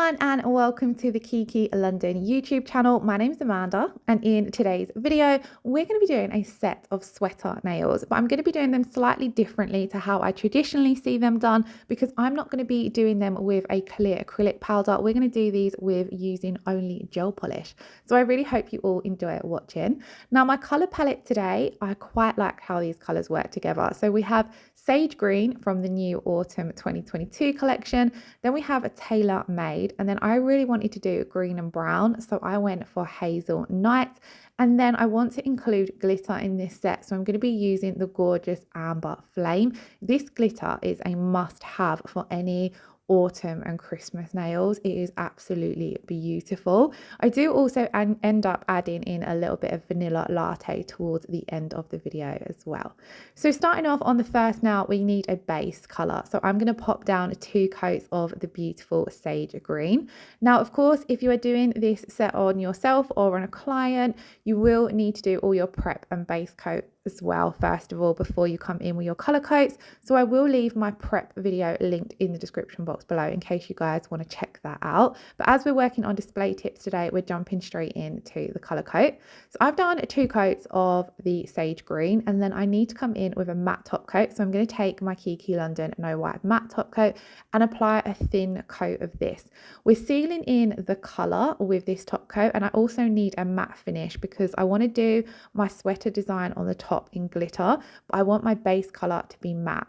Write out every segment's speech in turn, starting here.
everyone and welcome to the Kiki London YouTube channel. My name is Amanda and in today's video we're going to be doing a set of sweater nails, but I'm going to be doing them slightly differently to how I traditionally see them done because I'm not going to be doing them with a clear acrylic powder. We're going to do these with using only gel polish. So I really hope you all enjoy watching. Now my colour palette today, I quite like how these colours work together. So we have sage green from the new autumn 2022 collection. Then we have a Tailor Made, and then I really wanted to do green and brown, so I went for Hazel Night. And then I want to include glitter in this set, so I'm going to be using the gorgeous Amber Flame. This glitter is a must-have for any autumn and Christmas nails. It is absolutely beautiful. I do also end up adding in a little bit of vanilla latte towards the end of the video as well. So starting off on the first nail, we need a base color. So I'm going to pop down 2 coats of the beautiful sage green. Now, of course, if you are doing this set on yourself or on a client, you will need to do all your prep and base coat as well first of all before you come in with your color coats. So I will leave my prep video linked in the description box below in case you guys want to check that out. But as we're working on display tips today, we're jumping straight into the color coat. So I've done 2 coats of the sage green, and then I need to come in with a matte top coat. So I'm going to take my Kiki London No White matte top coat and apply a thin coat of this. We're sealing in the color with this top coat, and I also need a matte finish because I want to do my sweater design on the top in glitter, but I want my base color to be matte.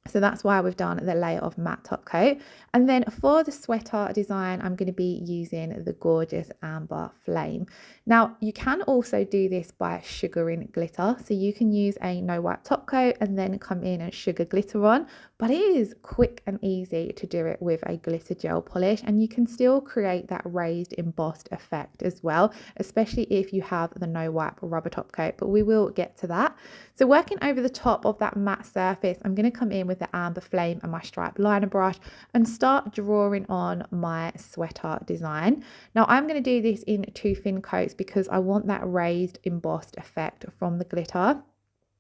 So that's why we've done the layer of matte top coat. And then for the sweater design, I'm going to be using the gorgeous Amber Flame. Now, you can also do this by sugaring glitter. So you can use a no white top coat and then come in and sugar glitter on. But it is quick and easy to do it with a glitter gel polish. And you can still create that raised embossed effect as well, especially if you have the no wipe rubber top coat. But we will get to that. So working over the top of that matte surface, I'm going to come in with the Amber Flame and my striped liner brush and start drawing on my sweater design. Now I'm going to do this in 2 thin coats because I want that raised embossed effect from the glitter.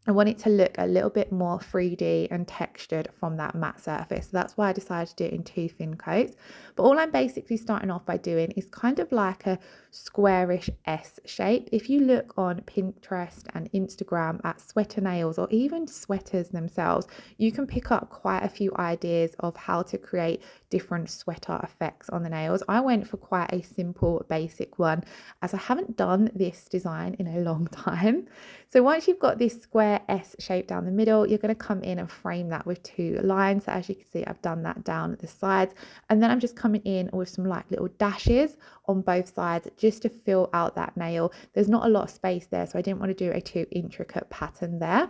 I want it to look a little bit more 3D and textured from that matte surface. So that's why I decided to do it in 2 thin coats. But all I'm basically starting off by doing is kind of like a squarish S shape. If you look on Pinterest and Instagram at sweater nails or even sweaters themselves, you can pick up quite a few ideas of how to create different sweater effects on the nails. I went for quite a simple basic one as I haven't done this design in a long time. So once you've got this square S shape down the middle, you're going to come in and frame that with 2 lines. So as you can see, I've done that down at the sides, and then I'm just coming in with some like little dashes on both sides just to fill out that nail. There's not a lot of space there, so I didn't want to do a too intricate pattern there.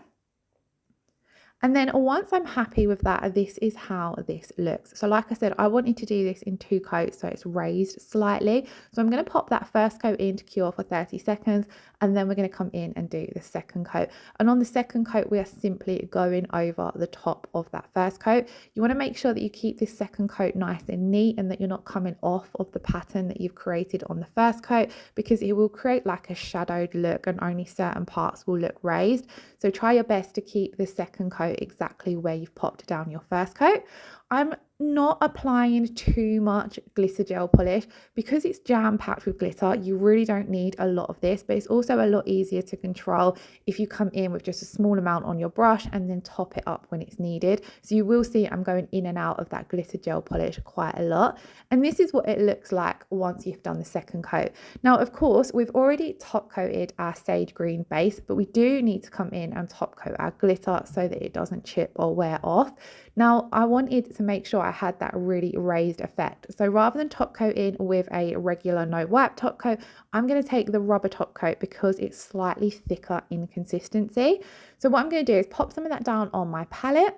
And then once I'm happy with that, this is how this looks. So like I said, I wanted to do this in 2 coats so it's raised slightly. So I'm going to pop that first coat in to cure for 30 seconds, and then we're going to come in and do the second coat. And on the second coat, we are simply going over the top of that first coat. You want to make sure that you keep this second coat nice and neat and that you're not coming off of the pattern that you've created on the first coat, because it will create like a shadowed look and only certain parts will look raised. So try your best to keep the second coat exactly where you've popped down your first coat. I'm not applying too much glitter gel polish because it's jam-packed with glitter. You really don't need a lot of this, but it's also a lot easier to control if you come in with just a small amount on your brush and then top it up when it's needed. So you will see I'm going in and out of that glitter gel polish quite a lot, and this is what it looks like once you've done the second coat. Now of course we've already top coated our sage green base, but we do need to come in and top coat our glitter so that it doesn't chip or wear off. Now I wanted to make sure I had that really raised effect. So rather than top coating with a regular no wipe top coat, I'm going to take the rubber top coat because it's slightly thicker in consistency. So what I'm going to do is pop some of that down on my palette,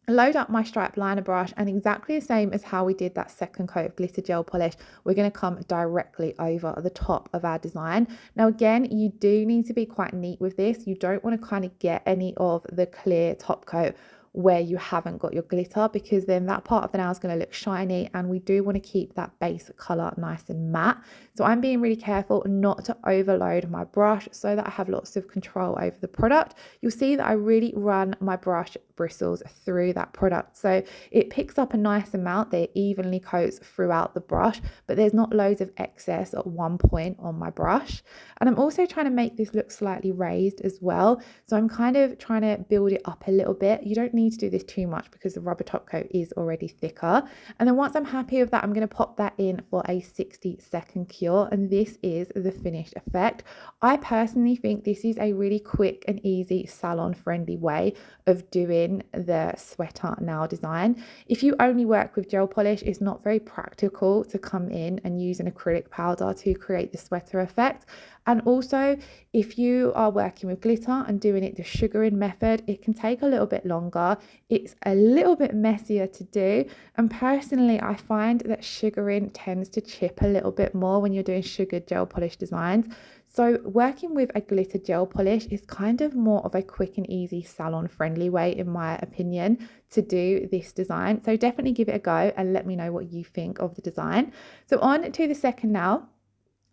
load up my striped liner brush, and exactly the same as how we did that second coat of glitter gel polish, we're going to come directly over the top of our design. Now again, you do need to be quite neat with this. You don't want to kind of get any of the clear top coat where you haven't got your glitter, because then that part of the nail is going to look shiny, and we do want to keep that base color nice and matte. So I'm being really careful not to overload my brush so that I have lots of control over the product. You'll see that I really run my brush bristles through that product, so it picks up a nice amount that evenly coats throughout the brush, but there's not loads of excess at one point on my brush. And I'm also trying to make this look slightly raised as well, so I'm kind of trying to build it up a little bit. You don't need to do this too much because the rubber top coat is already thicker. And then once I'm happy with that, I'm going to pop that in for a 60-second cure, and this is the finished effect. I personally think this is a really quick and easy salon friendly way of doing the sweater nail design. If you only work with gel polish, it's not very practical to come in and use an acrylic powder to create the sweater effect. And also, if you are working with glitter and doing it the sugaring method, it can take a little bit longer. It's a little bit messier to do. And personally, I find that sugaring tends to chip a little bit more when you're doing sugared gel polish designs. So working with a glitter gel polish is kind of more of a quick and easy salon friendly way, in my opinion, to do this design. So definitely give it a go and let me know what you think of the design. So on to the second nail.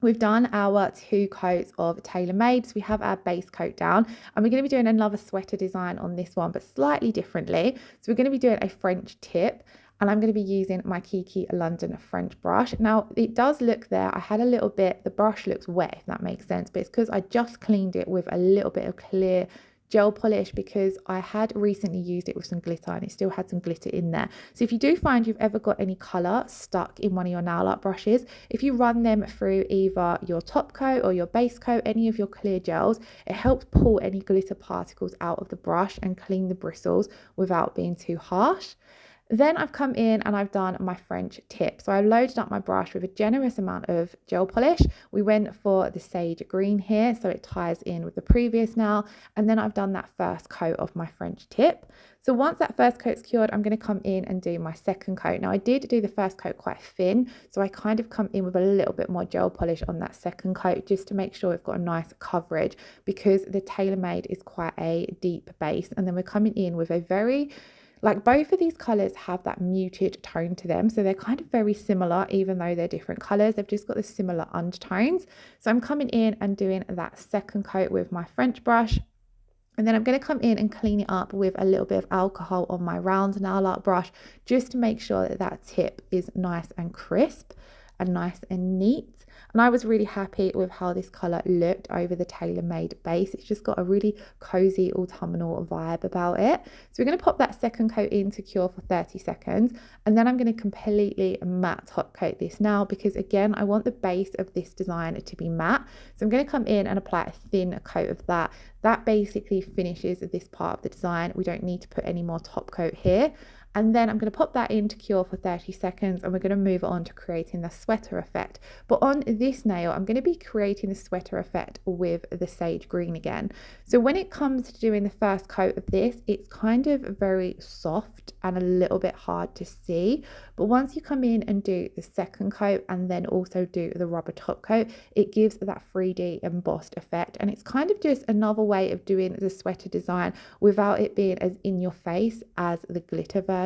We've done our 2 coats of Tailor Made, so we have our base coat down, and we're going to be doing another sweater design on this one, but slightly differently. So we're going to be doing a French tip, and I'm going to be using my Kiki London French brush. Now, it does look there, I had a little bit, the brush looks wet, if that makes sense, but it's because I just cleaned it with a little bit of clear gel polish, because I had recently used it with some glitter and it still had some glitter in there. So if you do find you've ever got any colour stuck in one of your nail art brushes, if you run them through either your top coat or your base coat, any of your clear gels, it helps pull any glitter particles out of the brush and clean the bristles without being too harsh. Then I've come in and I've done my French tip. So I loaded up my brush with a generous amount of gel polish. We went for the sage green here, so it ties in with the previous nail. And then I've done that first coat of my French tip. So once that first coat's cured, I'm going to come in and do my second coat. Now I did do the first coat quite thin, so I kind of come in with a little bit more gel polish on that second coat, just to make sure we've got a nice coverage, because the Tailor Made is quite a deep base. And then we're coming in with a very, like, both of these colours have that muted tone to them, so they're kind of very similar, even though they're different colours. They've just got the similar undertones. So I'm coming in and doing that second coat with my French brush, and then I'm going to come in and clean it up with a little bit of alcohol on my round nail art brush, just to make sure that that tip is nice and crisp and nice and neat. And I was really happy with how this colour looked over the Tailor Made base. It's just got a really cozy autumnal vibe about it. So we're going to pop that second coat in to cure for 30 seconds. And then I'm going to completely matte top coat this now, because again, I want the base of this design to be matte. So I'm going to come in and apply a thin coat of that. That basically finishes this part of the design. We don't need to put any more top coat here. And then I'm going to pop that in to cure for 30 seconds, and we're going to move on to creating the sweater effect. But on this nail, I'm going to be creating the sweater effect with the sage green again. So when it comes to doing the first coat of this, it's kind of very soft and a little bit hard to see. But once you come in and do the second coat and then also do the rubber top coat, it gives that 3D embossed effect. And it's kind of just another way of doing the sweater design without it being as in your face as the glitter version.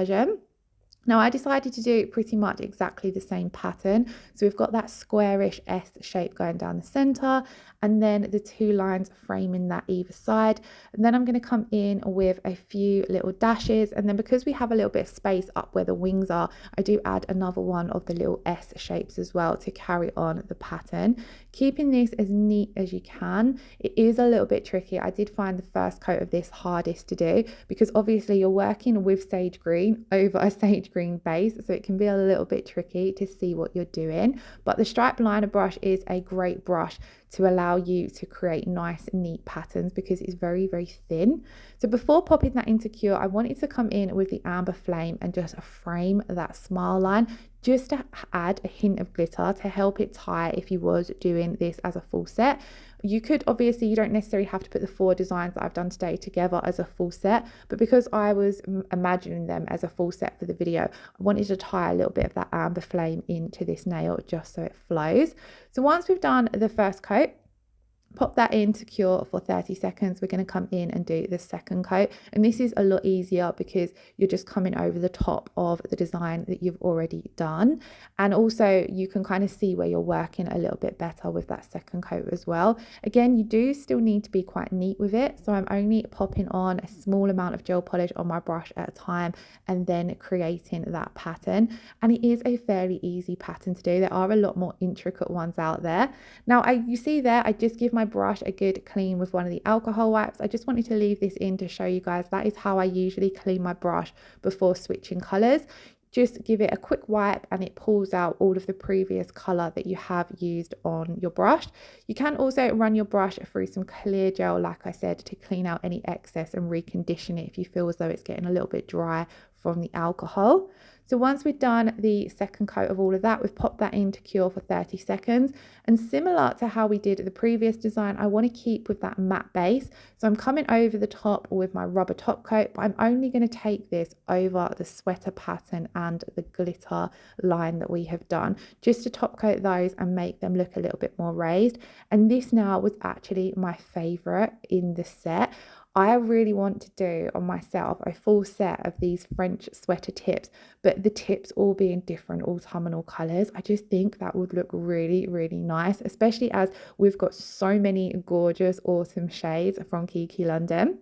Now I decided to do pretty much exactly the same pattern. So we've got that squarish S shape going down the center, and then the 2 lines framing that either side. And then I'm going to come in with a few little dashes, and then because we have a little bit of space up where the wings are, I do add another one of the little S shapes as well to carry on the pattern, keeping this as neat as you can. It is a little bit tricky. I did find the first coat of this hardest to do, because obviously you're working with sage green over a sage green base, so it can be a little bit tricky to see what you're doing. But the stripe liner brush is a great brush to allow you to create nice neat patterns, because it's very, very thin. So before popping that into cure, I wanted to come in with the amber flame and just frame that smile line, just to add a hint of glitter to help it tie if you was doing this as a full set. You could, obviously, you don't necessarily have to put the 4 designs that I've done today together as a full set, but because I was imagining them as a full set for the video, I wanted to tie a little bit of that amber flame into this nail just so it flows. So once we've done the first coat, Pop that in to cure for 30 seconds. We're going to come in and do the second coat. And this is a lot easier because you're just coming over the top of the design that you've already done. And also you can kind of see where you're working a little bit better with that second coat as well. Again, you do still need to be quite neat with it. So I'm only popping on a small amount of gel polish on my brush at a time and then creating that pattern. And it is a fairly easy pattern to do. There are a lot more intricate ones out there. Now, you see there, I just give my brush a good clean with one of the alcohol wipes. I just wanted to leave this in to show you guys that is how I usually clean my brush before switching colors. Just give it a quick wipe and it pulls out all of the previous color that you have used on your brush. You can also run your brush through some clear gel, like I said, to clean out any excess and recondition it if you feel as though it's getting a little bit dry from the alcohol. So once we've done the second coat of all of that, we've popped that in to cure for 30 seconds. And similar to how we did the previous design, I want to keep with that matte base. So I'm coming over the top with my rubber top coat, but I'm only going to take this over the sweater pattern and the glitter line that we have done, just to top coat those and make them look a little bit more raised. And this now was actually my favorite in the set. I really want to do on myself a full set of these French sweater tips, but the tips all being different autumnal colours. I just think that would look really, really nice, especially as we've got so many gorgeous autumn shades from Kiki London.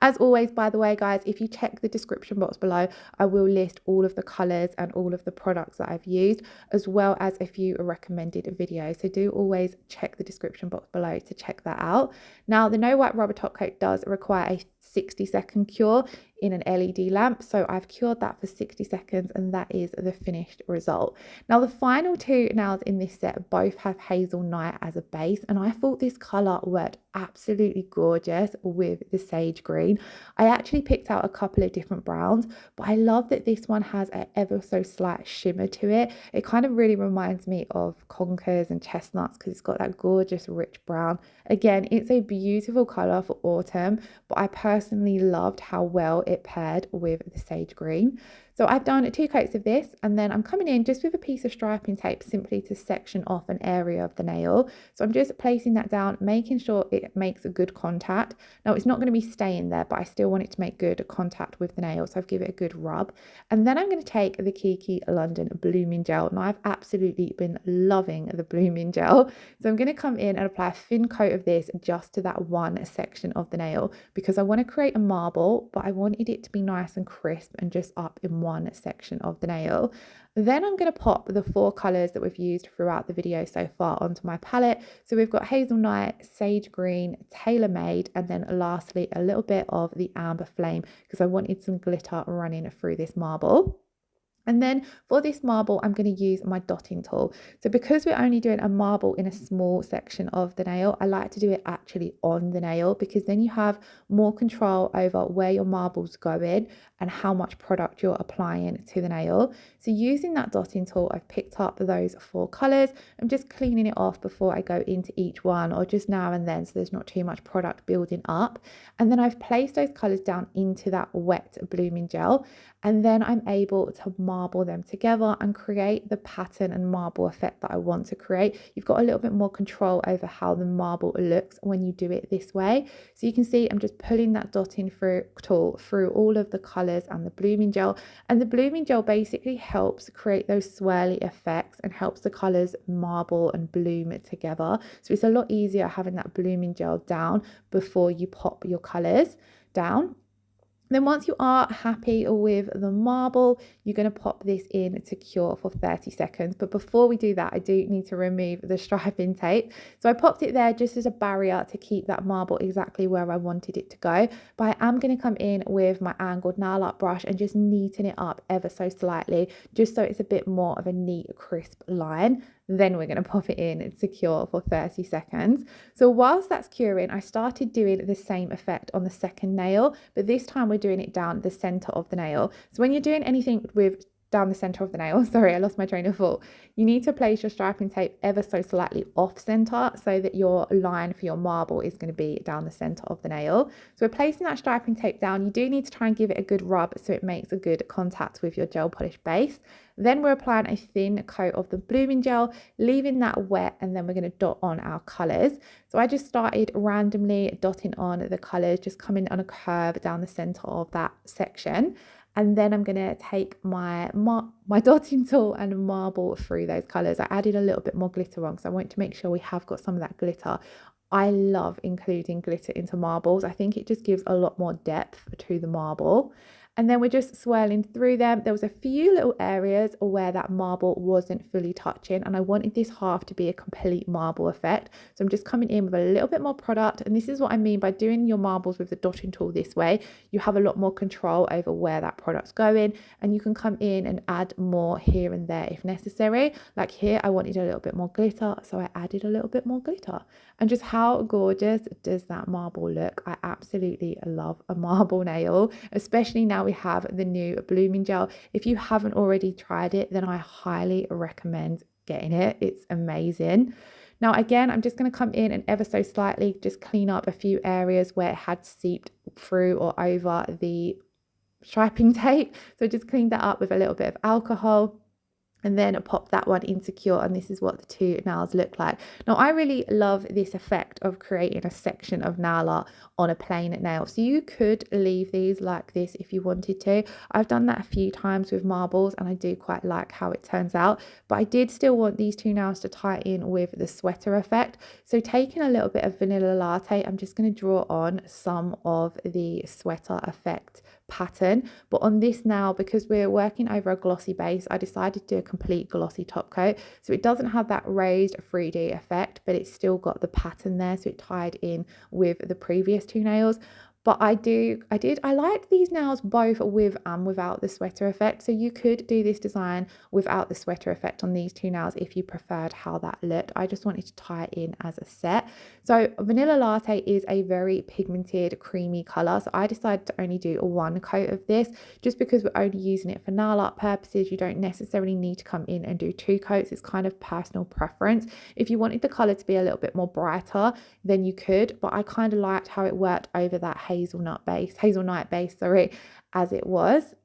As always, by the way, guys, if you check the description box below, I will list all of the colours and all of the products that I've used, as well as a few recommended videos. So do always check the description box below to check that out. Now, the No Wipe Rubber Top Coat does require a 60-second cure in an LED lamp. So I've cured that for 60 seconds and that is the finished result. Now the final two nails in this set both have Hazel Night as a base, and I thought this colour worked absolutely gorgeous with the sage green. I actually picked out a couple of different browns, but I love that this one has an ever so slight shimmer to it. It kind of really reminds me of conkers and chestnuts because it's got that gorgeous rich brown. Again, it's a beautiful colour for autumn, but I personally loved how well it paired with the sage green. So I've done 2 coats of this, and then I'm coming in just with a piece of striping tape simply to section off an area of the nail. So I'm just placing that down, making sure it makes a good contact. Now it's not going to be staying there, but I still want it to make good contact with the nail, so I've given it a good rub. And then I'm going to take the Kiki London Blooming Gel. Now I've absolutely been loving the Blooming Gel, so I'm going to come in and apply a thin coat of this just to that one section of the nail, because I want to create a marble, but I wanted it to be nice and crisp and just up in one section of the nail. Then I'm going to pop the 4 colours that we've used throughout the video so far onto my palette. So we've got Hazel Night, Sage Green, Tailor Made, and then lastly a little bit of the Amber Flame because I wanted some glitter running through this marble. And then for this marble, I'm going to use my dotting tool. So because we're only doing a marble in a small section of the nail, I like to do it actually on the nail because then you have more control over where your marble's going and how much product you're applying to the nail. So using that dotting tool, I've picked up those 4 colours. I'm just cleaning it off before I go into each one, or just now and then so there's not too much product building up. And then I've placed those colours down into that wet blooming gel. And then I'm able to marble them together and create the pattern and marble effect that I want to create. You've got a little bit more control over how the marble looks when you do it this way. So you can see I'm just pulling that dotting tool through all of the colours and the blooming gel. And the blooming gel basically helps create those swirly effects and helps the colours marble and bloom together. So it's a lot easier having that blooming gel down before you pop your colours down. Then once you are happy with the marble, you're going to pop this in to cure for 30 seconds. But before we do that, I do need to remove the striping tape. So I popped it there just as a barrier to keep that marble exactly where I wanted it to go. But I am going to come in with my angled nail art brush and just neaten it up ever so slightly, just so it's a bit more of a neat, crisp line. Then we're going to pop it in to cure for 30 seconds. So whilst that's curing, I started doing the same effect on the second nail, but this time we're doing it down the center of the nail. So when you're doing anything with down the center of the nail. Sorry, I lost my train of thought. You need to place your striping tape ever so slightly off center so that your line for your marble is going to be down the center of the nail. So we're placing that striping tape down. You do need to try and give it a good rub so it makes a good contact with your gel polish base. Then we're applying a thin coat of the blooming gel, leaving that wet, and then we're going to dot on our colors. So I just started randomly dotting on the colors, just coming on a curve down the center of that section. And then I'm going to take my dotting tool and marble through those colours. I added a little bit more glitter on because I want to make sure we have got some of that glitter. I love including glitter into marbles. I think it just gives a lot more depth to the marble. And then we're just swirling through them. There was a few little areas where that marble wasn't fully touching, and I wanted this half to be a complete marble effect. So I'm just coming in with a little bit more product, and this is what I mean by doing your marbles with the dotting tool this way. You have a lot more control over where that product's going, and you can come in and add more here and there if necessary. Like here, I wanted a little bit more glitter, so I added a little bit more glitter. And just how gorgeous does that marble look? I absolutely love a marble nail, especially now we have the new blooming gel. If you haven't already tried it, then I highly recommend getting it. It's amazing. Now again, I'm just going to come in and ever so slightly just clean up a few areas where it had seeped through or over the striping tape. So just clean that up with a little bit of alcohol. And then pop that one insecure, and this is what the two nails look like. Now I really love this effect of creating a section of nail art on a plain nail, so you could leave these like this if you wanted to. I've done that a few times with marbles and I do quite like how it turns out, but I did still want these two nails to tie in with the sweater effect. So taking a little bit of vanilla latte, I'm just going to draw on some of the sweater effect pattern, but on this now, because we're working over a glossy base, I decided to do a complete glossy top coat, so it doesn't have that raised 3D effect, but it's still got the pattern there, so it tied in with the previous two nails. But I like these nails both with and without the sweater effect. So you could do this design without the sweater effect on these two nails if you preferred how that looked. I just wanted to tie it in as a set. So vanilla latte is a very pigmented, creamy color. So I decided to only do one coat of this just because we're only using it for nail art purposes. You don't necessarily need to come in and do two coats. It's kind of personal preference. If you wanted the color to be a little bit more brighter, then you could, but I kind of liked how it worked over that Hazel Night base, sorry, as it was.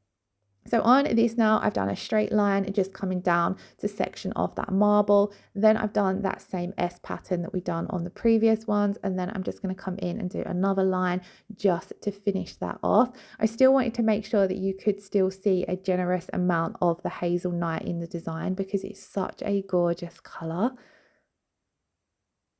So on this now, I've done a straight line just coming down to section of that marble. Then I've done that same S pattern that we've done on the previous ones. And then I'm just going to come in and do another line just to finish that off. I still wanted to make sure that you could still see a generous amount of the Hazel Night in the design because it's such a gorgeous color.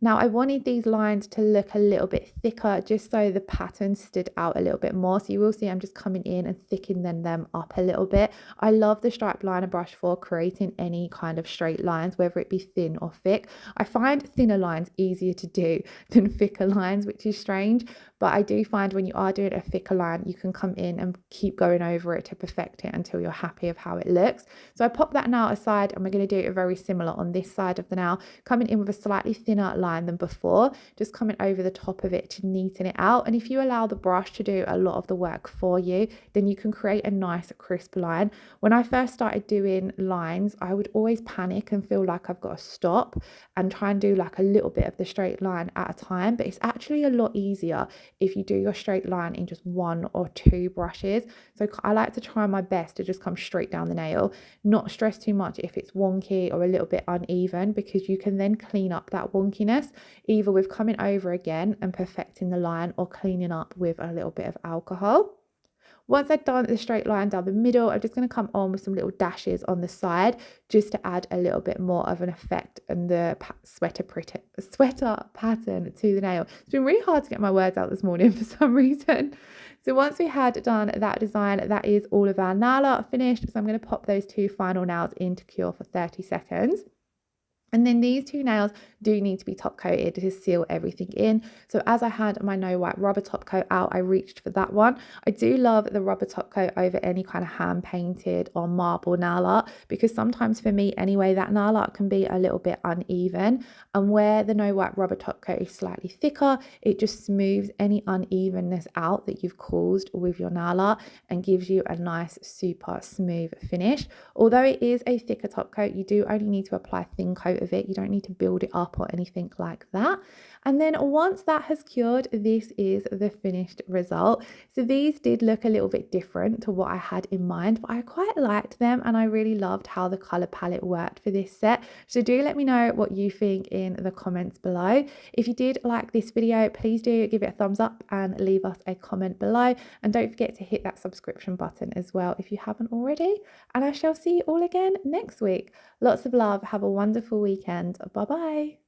Now I wanted these lines to look a little bit thicker just so the pattern stood out a little bit more. So you will see I'm just coming in and thickening them up a little bit. I love the stripe liner brush for creating any kind of straight lines, whether it be thin or thick. I find thinner lines easier to do than thicker lines, which is strange. But I do find when you are doing a thicker line, you can come in and keep going over it to perfect it until you're happy of how it looks. So I pop that now aside and we're going to do it very similar on this side of the nail, coming in with a slightly thinner line than before, just coming over the top of it to neaten it out. And if you allow the brush to do a lot of the work for you, then you can create a nice crisp line. When I first started doing lines, I would always panic and feel like I've got to stop and try and do like a little bit of the straight line at a time, but it's actually a lot easier if you do your straight line in just one or two brushes. So I like to try my best to just come straight down the nail, not stress too much if it's wonky or a little bit uneven, because you can then clean up that wonkiness either with coming over again and perfecting the line or cleaning up with a little bit of alcohol. Once I've done the straight line down the middle, I'm just going to come on with some little dashes on the side just to add a little bit more of an effect and the sweater pattern to the nail. It's been really hard to get my words out this morning for some reason. So once we had done that design, that is all of our nail art finished. So I'm going to pop those two final nails into cure for 30 seconds. And then these two nails do need to be top coated to seal everything in. So as I had my no white rubber top coat out, I reached for that one. I do love the rubber top coat over any kind of hand painted or marble nail art, because sometimes for me anyway, that nail art can be a little bit uneven. And where the no white rubber top coat is slightly thicker, it just smooths any unevenness out that you've caused with your nail art and gives you a nice, super smooth finish. Although it is a thicker top coat, you do only need to apply a thin coat of it. You don't need to build it up or anything like that. And then once that has cured, this is the finished result. So these did look a little bit different to what I had in mind, but I quite liked them and I really loved how the color palette worked for this set. So do let me know what you think in the comments below. If you did like this video, please do give it a thumbs up and leave us a comment below. And don't forget to hit that subscription button as well if you haven't already. And I shall see you all again next week. Lots of love. Have a wonderful weekend. Bye bye.